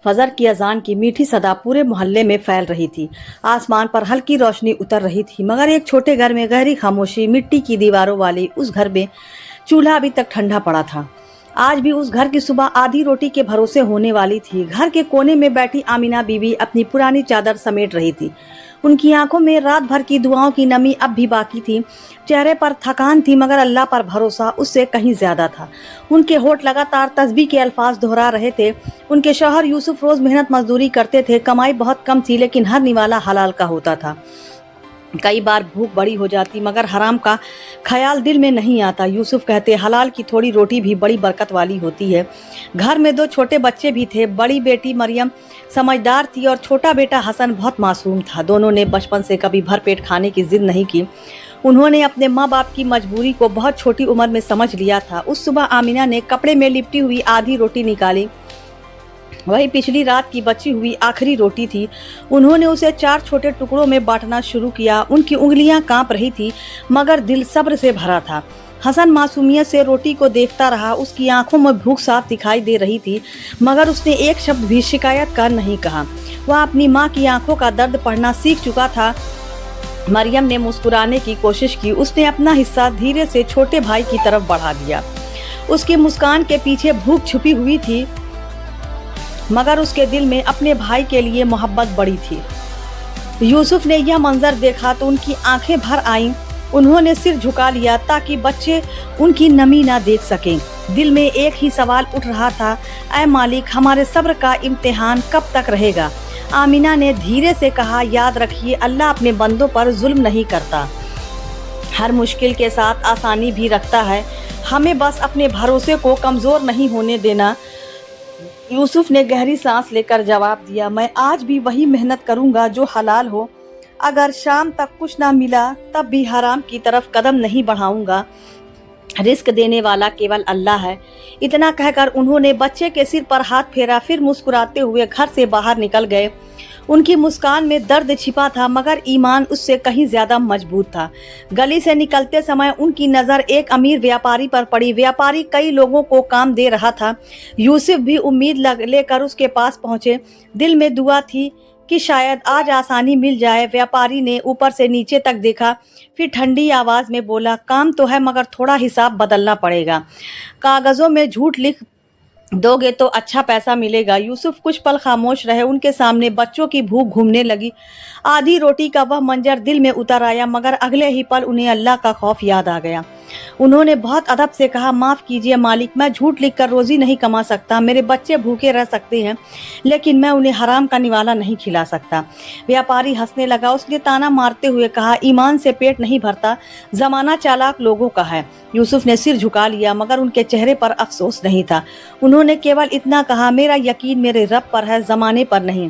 फजर की अजान की मीठी सदा पूरे मोहल्ले में फैल रही थी। आसमान पर हल्की रोशनी उतर रही थी, मगर एक छोटे घर में गहरी खामोशी। मिट्टी की दीवारों वाली उस घर में चूल्हा अभी तक ठंडा पड़ा था। आज भी उस घर की सुबह आधी रोटी के भरोसे होने वाली थी। घर के कोने में बैठी आमिना बीवी अपनी पुरानी चादर समेट रही थी। उनकी आंखों में रात भर की दुआओं की नमी अब भी बाकी थी। चेहरे पर थकान थी, मगर अल्लाह पर भरोसा उससे कहीं ज्यादा था। उनके होठ लगातार तस्बीह के अल्फाज दोहरा रहे थे। उनके शौहर यूसुफ रोज मेहनत मजदूरी करते थे। कमाई बहुत कम थी, लेकिन हर निवाला हलाल का होता था। कई बार भूख बड़ी हो जाती, मगर हराम का ख्याल दिल में नहीं आता। यूसुफ कहते, हलाल की थोड़ी रोटी भी बड़ी बरकत वाली होती है। घर में 2 छोटे बच्चे भी थे। बड़ी बेटी मरियम समझदार थी और छोटा बेटा हसन बहुत मासूम था। दोनों ने बचपन से कभी भरपेट खाने की जिद नहीं की। उन्होंने अपने माँ बाप की मजबूरी को बहुत छोटी उम्र में समझ लिया था। उस सुबह आमिना ने कपड़े में लिपटी हुई आधी रोटी निकाली। वही पिछली रात की बची हुई आखिरी रोटी थी। उन्होंने उसे 4 छोटे टुकड़ों में बांटना शुरू किया। उनकी उंगलियां कांप रही थी, मगर दिल सब्र से भरा था। हसन मासूमियत से रोटी को देखता रहा। उसकी आंखों में भूख साफ दिखाई दे रही थी, मगर उसने एक शब्द भी शिकायत का नहीं कहा। वह अपनी माँ की आंखों का दर्द पढ़ना सीख चुका था। मरियम ने मुस्कुराने की कोशिश की। उसने अपना हिस्सा धीरे से छोटे भाई की तरफ बढ़ा दिया। उसकी मुस्कान के पीछे भूख छुपी हुई थी, मगर उसके दिल में अपने भाई के लिए मोहब्बत बड़ी थी। यूसुफ ने यह मंजर देखा तो उनकी आंखें भर आईं। उन्होंने सिर झुका लिया ताकि बच्चे उनकी नमी ना देख सकें। दिल में एक ही सवाल उठ रहा था, ऐ मालिक, हमारे सब्र का इम्तिहान कब तक रहेगा? आमिना ने धीरे से कहा, याद रखिए, अल्लाह अपने बंदों पर जुल्म नहीं करता। हर मुश्किल के साथ आसानी भी रखता है। हमें बस अपने भरोसे को कमज़ोर नहीं होने देना। यूसुफ ने गहरी सांस लेकर जवाब दिया, मैं आज भी वही मेहनत करूंगा जो हलाल हो। अगर शाम तक कुछ ना मिला तब भी हराम की तरफ कदम नहीं बढ़ाऊंगा। रिस्क देने वाला केवल अल्लाह है। इतना कहकर उन्होंने बच्चे के सिर पर हाथ फेरा, फिर मुस्कुराते हुए घर से बाहर निकल गए। उनकी मुस्कान में दर्द छिपा था, मगर ईमान उससे कहीं ज्यादा मजबूत था। गली से निकलते समय उनकी नज़र एक अमीर व्यापारी पर पड़ी। व्यापारी कई लोगों को काम दे रहा था। यूसुफ भी उम्मीद लेकर उसके पास पहुंचे। दिल में दुआ थी कि शायद आज आसानी मिल जाए। व्यापारी ने ऊपर से नीचे तक देखा, फिर ठंडी आवाज़ में बोला, काम तो है, मगर थोड़ा हिसाब बदलना पड़ेगा। कागज़ों में झूठ लिख दोगे तो अच्छा पैसा मिलेगा। यूसुफ कुछ पल खामोश रहे। उनके सामने बच्चों की भूख घूमने लगी। आधी रोटी का वह मंजर दिल में उतर आया, मगर अगले ही पल उन्हें अल्लाह का खौफ याद आ गया। उन्होंने बहुत अदब से कहा, माफ़ कीजिए मालिक, मैं झूठ लिखकर रोज़ी नहीं कमा सकता। मेरे बच्चे भूखे रह सकते हैं, लेकिन मैं उन्हें हराम का निवाला नहीं खिला सकता। व्यापारी हंसने लगा। उसने ताना मारते हुए कहा, ईमान से पेट नहीं भरता, ज़माना चालाक लोगों का है। यूसुफ ने सिर झुका लिया, मगर उनके चेहरे पर अफसोस नहीं था। उन्होंने केवल इतना कहा, मेरा यकीन मेरे रब पर है, ज़माने पर नहीं।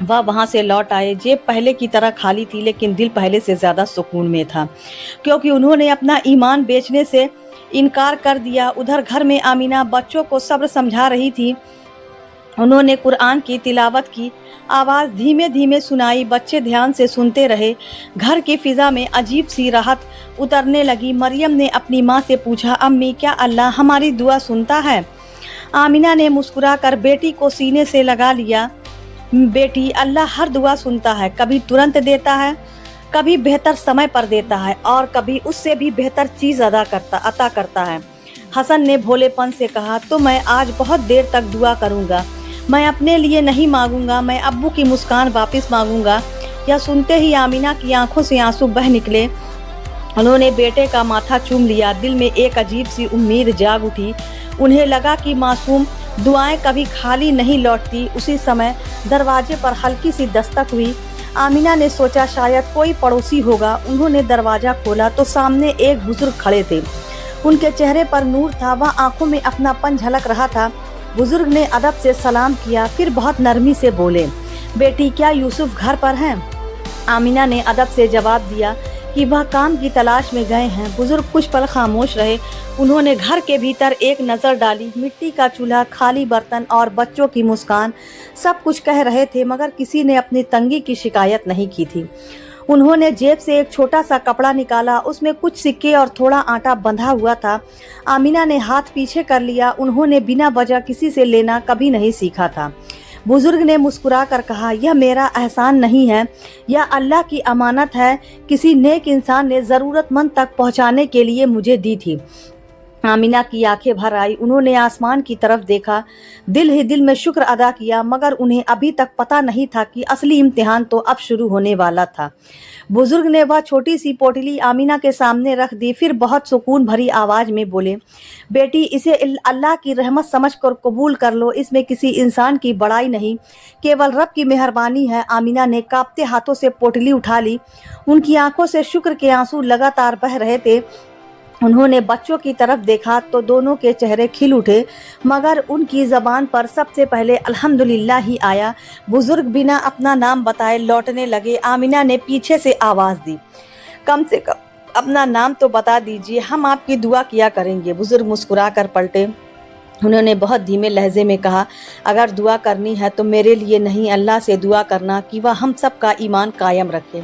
वह वहाँ से लौट आए। जेब पहले की तरह खाली थी, लेकिन दिल पहले से ज़्यादा सुकून में था, क्योंकि उन्होंने अपना ईमान बेचने से इनकार कर दिया। उधर घर में आमिना बच्चों को सब्र समझा रही थी। उन्होंने कुरान की तिलावत की आवाज़ धीमे धीमे सुनाई। बच्चे ध्यान से सुनते रहे। घर की फिज़ा में अजीब सी राहत उतरने लगी। मरियम ने अपनी माँ से पूछा, अम्मी, क्या अल्लाह हमारी दुआ सुनता है? आमिना ने मुस्कुराकर बेटी को सीने से लगा लिया। बेटी, अल्लाह हर दुआ सुनता है। कभी तुरंत देता है, कभी बेहतर समय पर देता है, और कभी उससे भी बेहतर चीज़ अता करता है। हसन ने भोलेपन से कहा, तो मैं आज बहुत देर तक दुआ करूँगा। मैं अपने लिए नहीं मांगूंगा, मैं अब्बू की मुस्कान वापस मांगूंगा। यह सुनते ही आमिना की आंखों से आंसू बह निकले। उन्होंने बेटे का माथा चूम लिया। दिल में एक अजीब सी उम्मीद जाग उठी। उन्हें लगा कि मासूम दुआएं कभी खाली नहीं लौटती। उसी समय दरवाजे पर हल्की सी दस्तक हुई। आमिना ने सोचा शायद कोई पड़ोसी होगा। उन्होंने दरवाज़ा खोला तो सामने एक बुजुर्ग खड़े थे। उनके चेहरे पर नूर था, वह आंखों में अपनापन झलक रहा था। बुजुर्ग ने अदब से सलाम किया, फिर बहुत नरमी से बोले, बेटी, क्या यूसुफ घर पर हैं? आमिना ने अदब से जवाब दिया कि वह काम की तलाश में गए हैं। बुजुर्ग कुछ पल खामोश रहे। उन्होंने घर के भीतर एक नज़र डाली। मिट्टी का चूल्हा, खाली बर्तन और बच्चों की मुस्कान सब कुछ कह रहे थे, मगर किसी ने अपनी तंगी की शिकायत नहीं की थी। उन्होंने जेब से एक छोटा सा कपड़ा निकाला। उसमें कुछ सिक्के और थोड़ा आटा बंधा हुआ था। आमिना ने हाथ पीछे कर लिया। उन्होंने बिना वजह किसी से लेना कभी नहीं सीखा था। बुजुर्ग ने मुस्कुरा कर कहा, यह मेरा एहसान नहीं है, यह अल्लाह की अमानत है, किसी नेक इंसान ने ज़रूरतमंद तक पहुंचाने के लिए मुझे दी थी। आमिना की आंखें भर आई। उन्होंने आसमान की तरफ देखा, दिल ही दिल में शुक्र अदा किया, मगर उन्हें अभी तक पता नहीं था कि असली इम्तिहान तो अब शुरू होने वाला था। बुजुर्ग ने वह छोटी सी पोटली आमिना के सामने रख दी, फिर बहुत सुकून भरी आवाज में बोले, बेटी, इसे अल्लाह की रहमत समझ कर कबूल कर लो, इसमें किसी इंसान की बड़ाई नहीं, केवल रब की मेहरबानी है। आमिना ने कांपते हाथों से पोटली उठा ली। उनकी आंखों से शुक्र के आंसू लगातार बह रहे थे। उन्होंने बच्चों की तरफ देखा तो दोनों के चेहरे खिल उठे, मगर उनकी ज़बान पर सबसे पहले अल्हम्दुलिल्लाह ही आया। बुजुर्ग बिना अपना नाम बताए लौटने लगे। आमिना ने पीछे से आवाज़ दी, कम से कम अपना नाम तो बता दीजिए, हम आपकी दुआ किया करेंगे। बुजुर्ग मुस्कुरा कर पलटे। उन्होंने बहुत धीमे लहजे में कहा, अगर दुआ करनी है तो मेरे लिए नहीं, अल्लाह से दुआ करना कि वह हम सब का ईमान कायम रखे।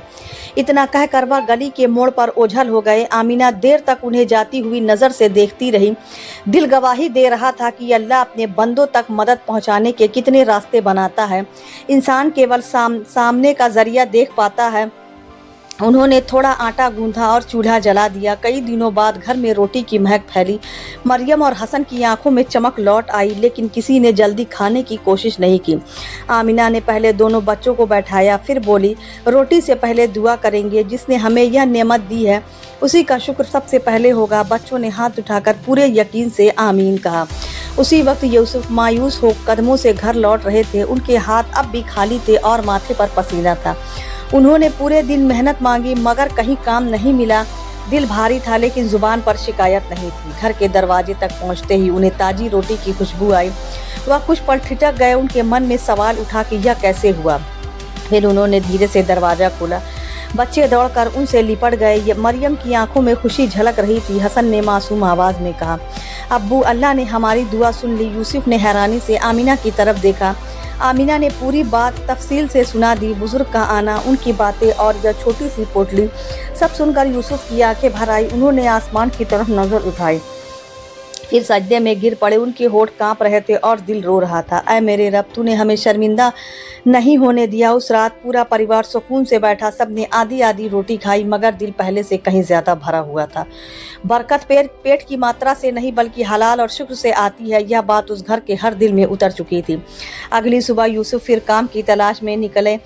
इतना कहकर वह गली के मोड़ पर ओझल हो गए। आमिना देर तक उन्हें जाती हुई नज़र से देखती रही। दिल गवाही दे रहा था कि अल्लाह अपने बंदों तक मदद पहुंचाने के कितने रास्ते बनाता है। इंसान केवल सामने का जरिया देख पाता है। उन्होंने थोड़ा आटा गूंथा और चूल्हा जला दिया। कई दिनों बाद घर में रोटी की महक फैली। मरियम और हसन की आंखों में चमक लौट आई, लेकिन किसी ने जल्दी खाने की कोशिश नहीं की। आमिना ने पहले दोनों बच्चों को बैठाया, फिर बोली, रोटी से पहले दुआ करेंगे। जिसने हमें यह नेमत दी है उसी का शुक्र सबसे पहले होगा। बच्चों ने हाथ उठाकर पूरे यकीन से आमीन कहा। उसी वक्त यूसुफ मायूस हो कदमों से घर लौट रहे थे। उनके हाथ अब भी खाली थे और माथे पर पसीना था। उन्होंने पूरे दिन मेहनत मांगी, मगर कहीं काम नहीं मिला। दिल भारी था, लेकिन जुबान पर शिकायत नहीं थी। घर के दरवाजे तक पहुंचते ही उन्हें ताजी रोटी की खुशबू आई। वह कुछ पल ठिठक गए। उनके मन में सवाल उठा कि यह कैसे हुआ। फिर उन्होंने धीरे से दरवाज़ा खोला। बच्चे दौड़कर उनसे लिपट गए। मरियम की आंखों में खुशी झलक रही थी। हसन ने मासूम आवाज़ में कहा, अब्बू, अल्लाह ने हमारी दुआ सुन ली। यूसुफ ने हैरानी से आमिना की तरफ देखा। आमिना ने पूरी बात तफसील से सुना दी। बुजुर्ग का आना, उनकी बातें और यह छोटी सी पोटली, सब सुनकर यूसुफ की आंखें भर आई। उन्होंने आसमान की तरफ नजर उठाई, फिर सजदे में गिर पड़े। उनके होठ कांप रहे थे और दिल रो रहा था। ऐ मेरे रब, तूने हमें शर्मिंदा नहीं होने दिया। उस रात पूरा परिवार सुकून से बैठा। सबने आधी आधी रोटी खाई, मगर दिल पहले से कहीं ज्यादा भरा हुआ था। बरकत पेट की मात्रा से नहीं, बल्कि हलाल और शुक्र से आती है। यह बात उस घर के हर दिल में उतर चुकी थी। अगली सुबह यूसुफ फिर काम की तलाश में निकले।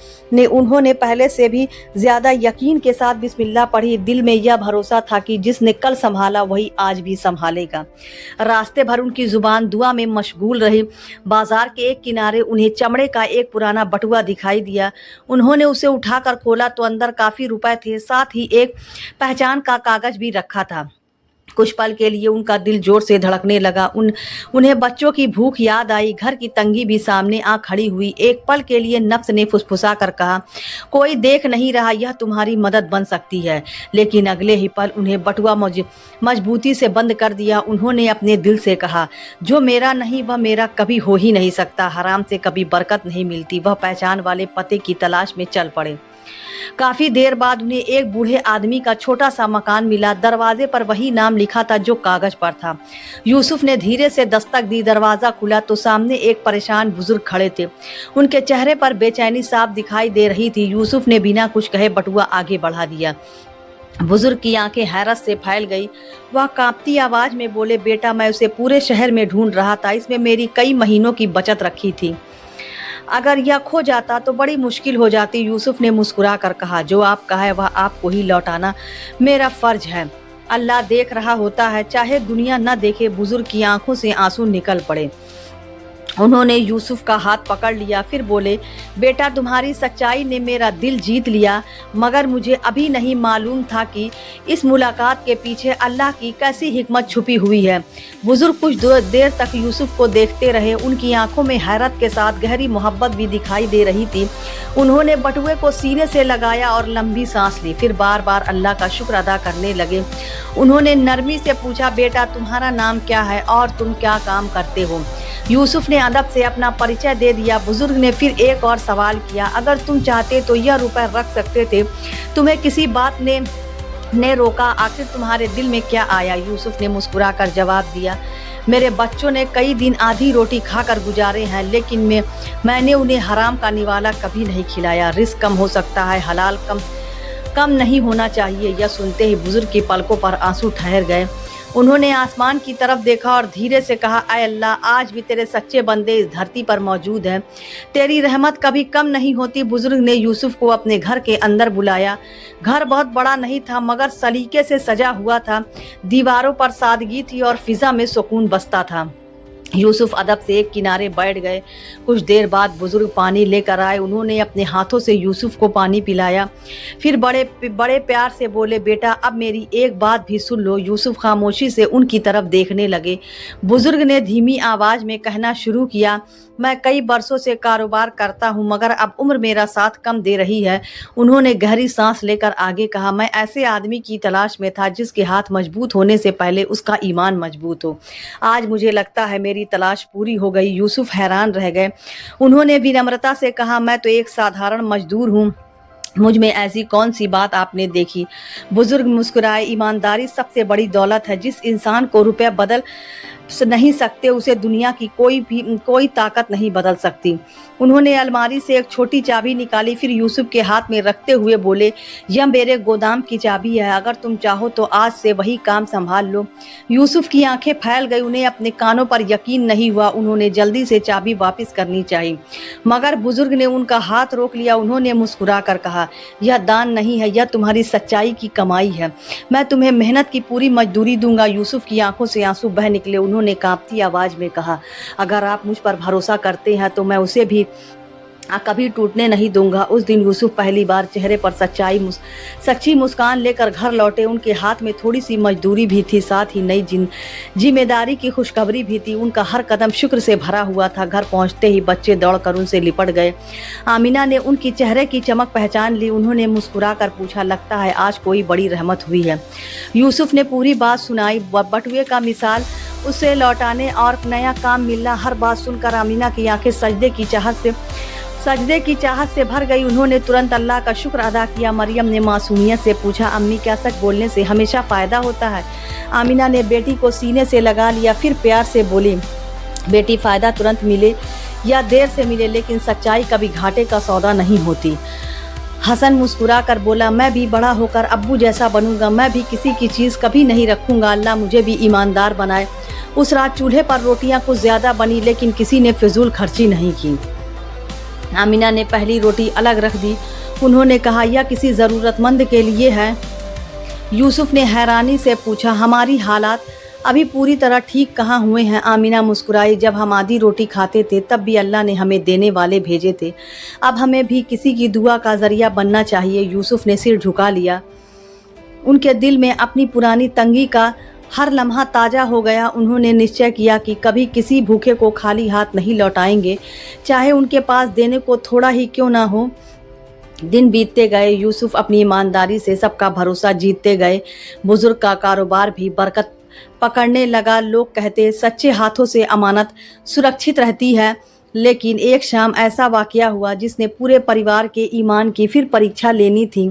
उन्होंने पहले से भी ज्यादा यकीन के साथ बिस्मिल्लाह पढ़ी। दिल में यह भरोसा था कि जिसने कल संभाला वही आज भी संभालेगा। रास्ते भर उनकी जुबान दुआ में मशगूल रही। बाजार के एक किनारे उन्हें चमड़े का एक पुराना बटुआ दिखाई दिया। उन्होंने उसे उठाकर खोला तो अंदर काफी रुपए थे, साथ ही एक पहचान का कागज भी रखा था। कुछ पल के लिए उनका दिल जोर से धड़कने लगा। उन्हें बच्चों की भूख याद आई। घर की तंगी भी सामने आ खड़ी हुई। एक पल के लिए नफ्स ने फुसफुसा कर कहा, कोई देख नहीं रहा, यह तुम्हारी मदद बन सकती है। लेकिन अगले ही पल उन्हें बटुआ मजबूती से बंद कर दिया। उन्होंने अपने दिल से कहा, जो मेरा नहीं वह मेरा कभी हो ही नहीं सकता। हराम से कभी बरकत नहीं मिलती। वह पहचान वाले पते की तलाश में चल पड़े। काफी देर बाद उन्हें एक बूढ़े आदमी का छोटा सा मकान मिला। दरवाजे पर वही नाम लिखा था जो कागज पर था। यूसुफ ने धीरे से दस्तक दी। दरवाजा खुला तो सामने एक परेशान बुजुर्ग खड़े थे। उनके चेहरे पर बेचैनी साफ दिखाई दे रही थी। यूसुफ ने बिना कुछ कहे बटुआ आगे बढ़ा दिया। बुजुर्ग की आंखें हैरत से फैल गई। वह कांपती आवाज में बोले, बेटा, मैं उसे पूरे शहर में ढूंढ रहा था। इसमें मेरी कई महीनों की बचत रखी थी। अगर यह खो जाता तो बड़ी मुश्किल हो जाती। यूसुफ ने मुस्कुरा कर कहा, जो आपका है वह आपको ही लौटाना मेरा फर्ज है। अल्लाह देख रहा होता है, चाहे दुनिया न देखे। बुजुर्ग की आंखों से आंसू निकल पड़े। उन्होंने यूसुफ का हाथ पकड़ लिया, फिर बोले, बेटा, तुम्हारी सच्चाई ने मेरा दिल जीत लिया, मगर मुझे अभी नहीं मालूम था कि इस मुलाकात के पीछे अल्लाह की कैसी हिकमत छुपी हुई है। बुजुर्ग कुछ देर तक यूसुफ को देखते रहे। उनकी आंखों में हैरत के साथ गहरी मोहब्बत भी दिखाई दे रही थी। उन्होंने बटुए को सीने से लगाया और लंबी सांस ली, फिर बार बार अल्लाह का शुक्र अदा करने लगे। उन्होंने नरमी से पूछा, बेटा, तुम्हारा नाम क्या है और तुम क्या काम करते हो? यूसुफ ने अदब से अपना परिचय दे दिया। बुजुर्ग ने फिर एक और सवाल किया, अगर तुम चाहते तो यह रुपए रख सकते थे, तुम्हें किसी बात ने रोका? आखिर तुम्हारे दिल में क्या आया? यूसुफ ने मुस्कुराकर जवाब दिया, मेरे बच्चों ने कई दिन आधी रोटी खाकर गुजारे हैं, लेकिन मैंने उन्हें हराम का निवाला कभी नहीं खिलाया। रिस्क कम हो सकता है, हलाल कम नहीं होना चाहिए। यह सुनते ही बुजुर्ग की पलकों पर आंसू ठहर गए। उन्होंने आसमान की तरफ देखा और धीरे से कहा, ऐ अल्लाह, आज भी तेरे सच्चे बंदे इस धरती पर मौजूद हैं, तेरी रहमत कभी कम नहीं होती। बुजुर्ग ने यूसुफ को अपने घर के अंदर बुलाया। घर बहुत बड़ा नहीं था, मगर सलीके से सजा हुआ था। दीवारों पर सादगी थी और फिजा में सुकून बसता था। यूसुफ अदब से एक किनारे बैठ गए। कुछ देर बाद बुजुर्ग पानी लेकर आए। उन्होंने अपने हाथों से यूसुफ को पानी पिलाया, फिर बड़े प्यार से बोले, बेटा अब मेरी एक बात भी सुन लो। यूसुफ खामोशी से उनकी तरफ देखने लगे। बुजुर्ग ने धीमी आवाज में कहना शुरू किया, मैं कई बरसों से कारोबार करता हूँ, मगर अब उम्र मेरा साथ कम दे रही है। उन्होंने गहरी सांस लेकर आगे कहा, मैं ऐसे आदमी की तलाश में था जिसके हाथ मजबूत होने से पहले उसका ईमान मजबूत हो। आज मुझे लगता है मेरी तलाश पूरी हो गई। यूसुफ हैरान रह गए। उन्होंने विनम्रता से कहा, मैं तो एक साधारण मजदूर हूँ, मुझ में ऐसी कौन सी बात आपने देखी? बुजुर्ग मुस्कुराए, ईमानदारी सबसे बड़ी दौलत है। जिस इंसान को रुपया बदल नहीं सकते, उसे दुनिया की कोई ताकत नहीं बदल सकती। उन्होंने अलमारी से एक छोटी चाबी निकाली, फिर यूसुफ के हाथ में रखते हुए बोले, यह मेरे गोदाम की चाबी है, अगर तुम चाहो तो आज से वही काम संभाल लो। यूसुफ की आंखें फैल गई। उन्हें अपने कानों पर यकीन नहीं हुआ। उन्होंने जल्दी से चाबी वापस करनी चाहिए, मगर बुजुर्ग ने उनका हाथ रोक लिया। उन्होंने मुस्कुरा कर कहा, यह दान नहीं है, यह तुम्हारी सच्चाई की कमाई है। मैं तुम्हें मेहनत की पूरी मजदूरी दूंगा। यूसुफ की आंखों से आंसू बह निकले। उन्होंने कांपती आवाज में कहा, अगर आप मुझ पर भरोसा करते हैं तो मैं उसे भी कभी टूटने नहीं दूंगा। उस दिन यूसुफ पहली बार चेहरे पर सच्ची मुस्कान लेकर घर लौटे। उनके हाथ में थोड़ी सी मजदूरी भी थी, साथ ही नई जिम्मेदारी की खुशखबरी भी थी। उनका हर कदम शुक्र से भरा हुआ था। घर पहुंचते ही बच्चे दौड़कर उनसे लिपट गए। आमिना ने उनकी चेहरे की चमक पहचान ली। उन्होंने मुस्कुरा कर पूछा, लगता है आज कोई बड़ी रहमत हुई है। यूसुफ ने पूरी बात सुनाई, बटुए का मिसाल, उसे लौटाने और नया काम मिलना। हर बात सुनकर आमिना की आंखें सजदे की चाहत से भर गई। उन्होंने तुरंत अल्लाह का शुक्र अदा किया। मरियम ने मासूमियत से पूछा, अम्मी क्या सच बोलने से हमेशा फ़ायदा होता है? आमिना ने बेटी को सीने से लगा लिया, फिर प्यार से बोली, बेटी फ़ायदा तुरंत मिले या देर से मिले, लेकिन सच्चाई कभी घाटे का सौदा नहीं होती। हसन मुस्कुरा कर बोला, मैं भी बड़ा होकर अब्बू जैसा बनूंगा। मैं भी किसी की चीज़ कभी नहीं रखूंगा। अल्लाह मुझे भी ईमानदार बनाए। उस रात चूल्हे पर रोटियां कुछ ज़्यादा बनी, लेकिन किसी ने फिजूल खर्ची नहीं की। आमिना ने पहली रोटी अलग रख दी। उन्होंने कहा, यह किसी ज़रूरतमंद के लिए है। यूसुफ ने हैरानी से पूछा, हमारी हालात अभी पूरी तरह ठीक कहाँ हुए हैं? आमिना मुस्कुराई, जब हम आधी रोटी खाते थे तब भी अल्लाह ने हमें देने वाले भेजे थे। अब हमें भी किसी की दुआ का ज़रिया बनना चाहिए। यूसुफ ने सिर झुका लिया। उनके दिल में अपनी पुरानी तंगी का हर लम्हा ताज़ा हो गया। उन्होंने निश्चय किया कि कभी किसी भूखे को खाली हाथ नहीं लौटाएंगे, चाहे उनके पास देने को थोड़ा ही क्यों ना हो। दिन बीतते गए। यूसुफ अपनी ईमानदारी से सबका भरोसा जीतते गए। बुजुर्ग का कारोबार भी बरकत पकड़ने लगा। लोग कहते, सच्चे हाथों से अमानत सुरक्षित रहती है। लेकिन एक शाम ऐसा वाकया हुआ जिसने पूरे परिवार के ईमान की फिर परीक्षा लेनी थी।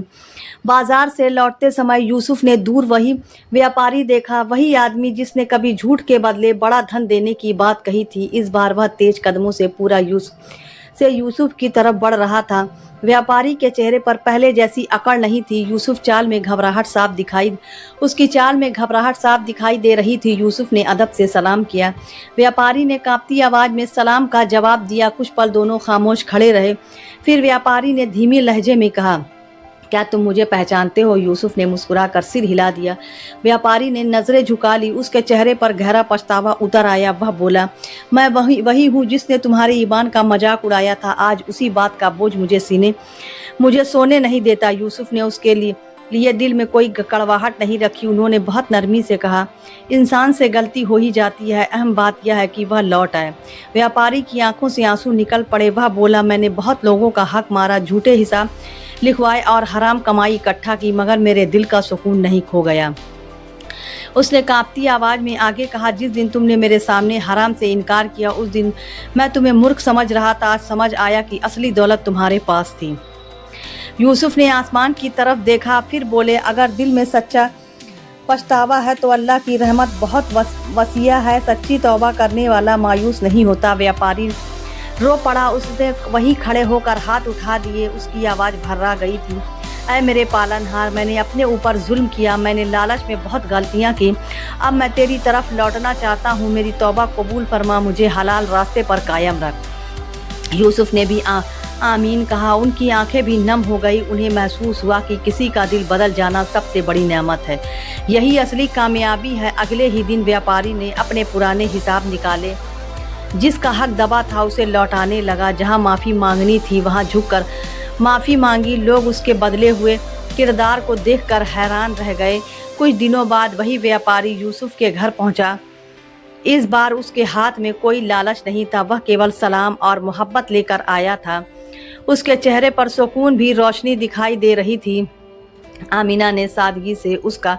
बाजार से लौटते समय यूसुफ ने दूर वही व्यापारी देखा, वही आदमी जिसने कभी झूठ के बदले बड़ा धन देने की बात कही थी। इस बार वह तेज कदमों से यूसुफ की तरफ बढ़ रहा था। व्यापारी के चेहरे पर पहले जैसी अकड़ नहीं थी। उसकी चाल में घबराहट साफ दिखाई दे रही थी। यूसुफ ने अदब से सलाम किया। व्यापारी ने कांपती आवाज में सलाम का जवाब दिया। कुछ पल दोनों खामोश खड़े रहे। फिर व्यापारी ने धीमे लहजे में कहा, क्या तुम मुझे पहचानते हो? यूसुफ ने मुस्कुराकर सिर हिला दिया। व्यापारी ने नजरें झुका ली। उसके चेहरे पर गहरा पछतावा उतर आया। वह बोला, मैं वही हूँ जिसने तुम्हारे ईमान का मजाक उड़ाया था। आज उसी बात का बोझ मुझे सोने नहीं देता। यूसुफ ने उसके लिए दिल में कोई कड़वाहट नहीं रखी। उन्होंने बहुत नरमी से कहा, इंसान से गलती हो ही जाती है, अहम बात यह है कि वह लौट आए। व्यापारी की आंखों से आंसू निकल पड़े। वह बोला, मैंने बहुत लोगों का हक मारा, झूठे हिसाब लिखवाए और हराम कमाई इकट्ठा की, मगर मेरे दिल का सुकून नहीं खो गया। उसने कांपती आवाज में आगे कहा, जिस दिन तुमने मेरे सामने हराम से इनकार किया उस दिन मैं तुम्हें मूर्ख समझ रहा था। आज समझ आया कि असली दौलत तुम्हारे पास थी। यूसुफ ने आसमान की तरफ देखा, फिर बोले, अगर दिल में पछतावा है तो अल्लाह की रहमत बहुत वसीया है। सच्ची तौबा करने वाला मायूस नहीं होता। व्यापारी रो पड़ा। उसने वहीं खड़े होकर हाथ उठा दिए। उसकी आवाज़ भर्रा गई थी। ऐ मेरे पालनहार, मैंने अपने ऊपर जुल्म किया, मैंने लालच में बहुत गलतियां की। अब मैं तेरी तरफ लौटना चाहता हूँ। मेरी तौबा कबूल फरमा, मुझे हलाल रास्ते पर कायम रख। यूसुफ ने भी आमीन कहा। उनकी आंखें भी नम हो गई। उन्हें महसूस हुआ कि किसी का दिल बदल जाना सबसे बड़ी नेमत है। यही असली कामयाबी है। अगले ही दिन व्यापारी ने अपने पुराने हिसाब निकाले। जिसका हक दबा था उसे लौटाने लगा। जहाँ माफ़ी मांगनी थी वहाँ झुककर माफ़ी मांगी। लोग उसके बदले हुए किरदार को देखकर हैरान रह गए। कुछ दिनों बाद वही व्यापारी यूसुफ के घर पहुंचा। इस बार उसके हाथ में कोई लालच नहीं था। वह केवल सलाम और मोहब्बत लेकर आया था। उसके चेहरे पर सुकून भी रोशनी दिखाई दे रही थी। आमीना ने सादगी से उसका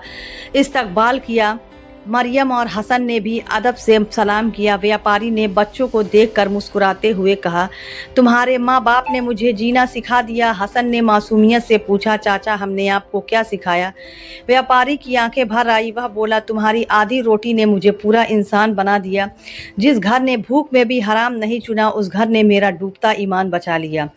इस्तकबाल किया। मरियम और हसन ने भी अदब से सलाम किया। व्यापारी ने बच्चों को देखकर मुस्कुराते हुए कहा, तुम्हारे माँ बाप ने मुझे जीना सिखा दिया। हसन ने मासूमियत से पूछा, चाचा हमने आपको क्या सिखाया? व्यापारी की आंखें भर आई। वह बोला, तुम्हारी आधी रोटी ने मुझे पूरा इंसान बना दिया। जिस घर ने भूख में भी हराम नहीं चुना उस घर ने मेरा डूबता ईमान बचा लिया।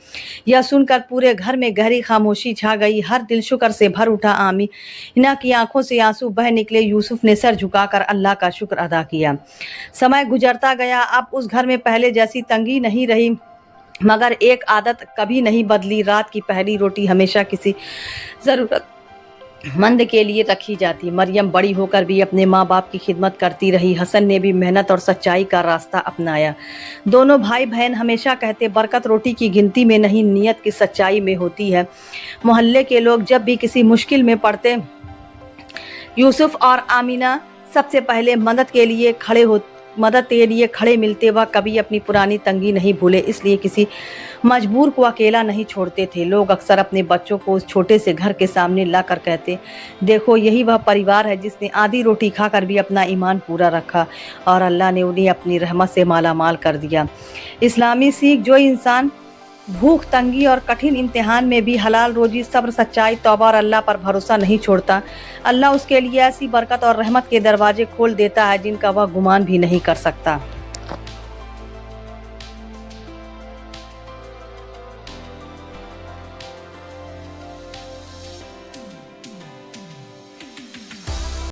यह सुनकर पूरे घर में गहरी खामोशी छा गई। हर दिल शुक्र से भर उठा। आमीना की आंखों से आंसू बह निकले। यूसुफ ने सर झुकाकर अल्लाह का शुक्र अदा किया। समय गुजरता गया। अब उस घर में पहले जैसी तंगी नहीं रही, मगर एक आदत कभी नहीं बदली। रात की पहली रोटी हमेशा किसी जरूरतमंद के लिए रखी जाती। मरियम बड़ी होकर भी अपने माँ बाप की खिदमत करती रही। हसन ने भी मेहनत और सच्चाई का रास्ता अपनाया। दोनों भाई बहन हमेशा कहते, बरकत रोटी की गिनती में नहीं, नियत की सच्चाई में होती है। मोहल्ले के लोग जब भी किसी मुश्किल में पड़ते, यूसुफ और आमीना सबसे पहले मदद के लिए खड़े मिलते। वह कभी अपनी पुरानी तंगी नहीं भूले, इसलिए किसी मजबूर को अकेला नहीं छोड़ते थे। लोग अक्सर अपने बच्चों को उस छोटे से घर के सामने लाकर कहते, देखो यही वह परिवार है जिसने आधी रोटी खाकर भी अपना ईमान पूरा रखा और अल्लाह ने उन्हें अपनी रहमत से मालामाल कर दिया। इस्लामी सीख, जो इंसान भूख, तंगी और कठिन इम्तिहान में भी हलाल रोजी, सब्र, सच्चाई, तौबा और अल्लाह पर भरोसा नहीं छोड़ता, अल्लाह उसके लिए ऐसी बरकत और रहमत के दरवाजे खोल देता है जिनका वह गुमान भी नहीं कर सकता।